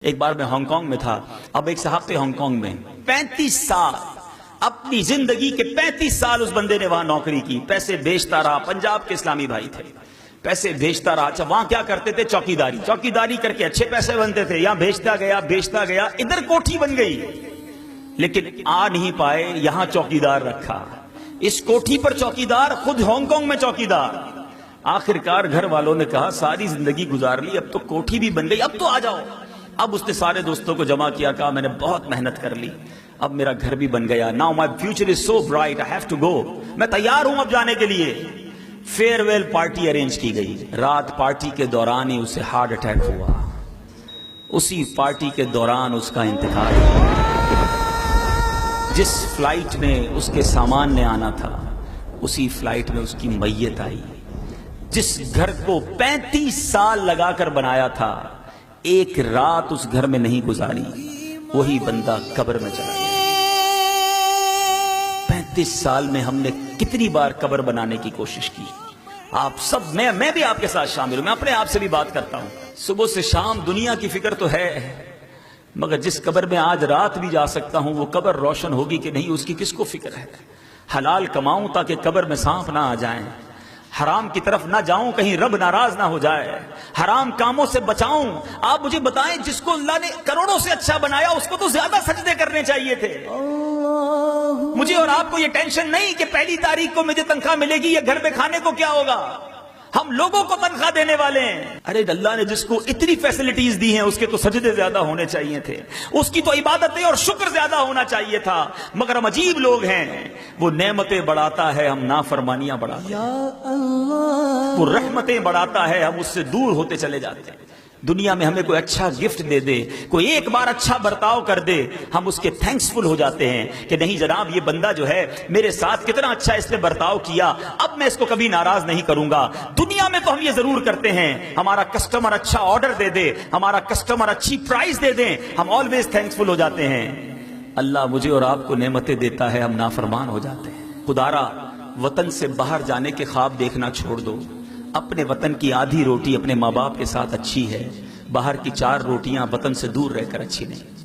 ایک بار میں Hong Kong میں تھا. اب ایک صاحب تھے ہانگ کانگ میں 35 سال، اپنی زندگی کے 35 سال اس بندے نے وہاں نوکری کی، پیسے بھیجتا رہا. پنجاب کے اسلامی بھائی تھے، پیسے بھیجتا رہا. اچھا وہاں کیا کرتے تھے؟ چوکیداری کر کے اچھے پیسے بنتے تھے. یہاں بھیجتا گیا، ادھر کوٹھی بن گئی، لیکن آ نہیں پائے. یہاں چوکیدار رکھا، اس کوٹھی پر چوکیدار، خود ہانگ کانگ میں چوکیدار. آخر کار گھر والوں نے کہا ساری زندگی گزار لی، اب تو کوٹھی بھی بن گئی، اب تو آ جاؤ. اب اس نے سارے دوستوں کو جمع کیا، کہا میں نے بہت محنت کر لی، اب میرا گھر بھی بن گیا. Now my future is so bright, I have to go. میں تیار ہوں اب جانے کے لیے. فیئر ویل پارٹی ارینج کی گئی. رات پارٹی کے دوران ہی اسے ہارٹ اٹیک ہوا. اسی پارٹی کے دوران اس کا انتقال ہوا. جس فلائٹ میں اس کے سامان نے آنا تھا اسی فلائٹ میں اس کی میت آئی. جس گھر کو 35 سال لگا کر بنایا تھا، ایک رات اس گھر میں نہیں گزاری، وہی بندہ قبر میں چلا گیا. 35 سال میں ہم نے کتنی بار قبر بنانے کی کوشش کی. آپ سب، میں بھی آپ کے ساتھ شامل ہوں، میں اپنے آپ سے بھی بات کرتا ہوں. صبح سے شام دنیا کی فکر تو ہے، مگر جس قبر میں آج رات بھی جا سکتا ہوں وہ قبر روشن ہوگی کہ نہیں، اس کی کس کو فکر ہے؟ حلال کماؤں تاکہ قبر میں سانپ نہ آ جائیں، حرام کی طرف نہ جاؤں کہیں رب ناراض نہ ہو جائے، حرام کاموں سے بچاؤں. آپ مجھے بتائیں، جس کو اللہ نے کروڑوں سے اچھا بنایا اس کو تو زیادہ سجدے کرنے چاہیے تھے. مجھے اور آپ کو یہ ٹینشن نہیں کہ پہلی تاریخ کو مجھے تنخواہ ملے گی یا گھر میں کھانے کو کیا ہوگا. ہم لوگوں کو تنخواہ دینے والے ہیں. ارے اللہ نے جس کو اتنی فیسلٹیز دی ہیں اس کے تو سجدے زیادہ ہونے چاہیے تھے، اس کی تو عبادتیں اور شکر زیادہ ہونا چاہیے تھا. مگر ہم عجیب لوگ ہیں، وہ نعمتیں بڑھاتا ہے، ہم نافرمانیاں بڑھاتے ہیں. وہ رحمتیں بڑھاتا ہے، ہم اس سے دور ہوتے چلے جاتے ہیں. دنیا میں ہمیں کوئی اچھا گفٹ دے دے، کوئی ایک بار اچھا برتاؤ کر دے، ہم اس کے تھینکس فل ہو جاتے ہیں کہ نہیں جناب یہ بندہ جو ہے میرے ساتھ کتنا اچھا اس نے برتاؤ کیا، اب میں اس کو کبھی ناراض نہیں کروں گا. دنیا میں تو ہم یہ ضرور کرتے ہیں، ہمارا کسٹمر اچھا آرڈر دے دے، ہمارا کسٹمر اچھی پرائز دے دیں، ہم آلویز تھینکس فل ہو جاتے ہیں. اللہ مجھے اور آپ کو نعمتیں دیتا ہے، ہم نافرمان ہو جاتے ہیں. خدارا وطن سے باہر جانے کے خواب دیکھنا چھوڑ دو. اپنے وطن کی آدھی روٹی اپنے ماں باپ کے ساتھ اچھی ہے، باہر کی 4 روٹیاں وطن سے دور رہ کر اچھی نہیں.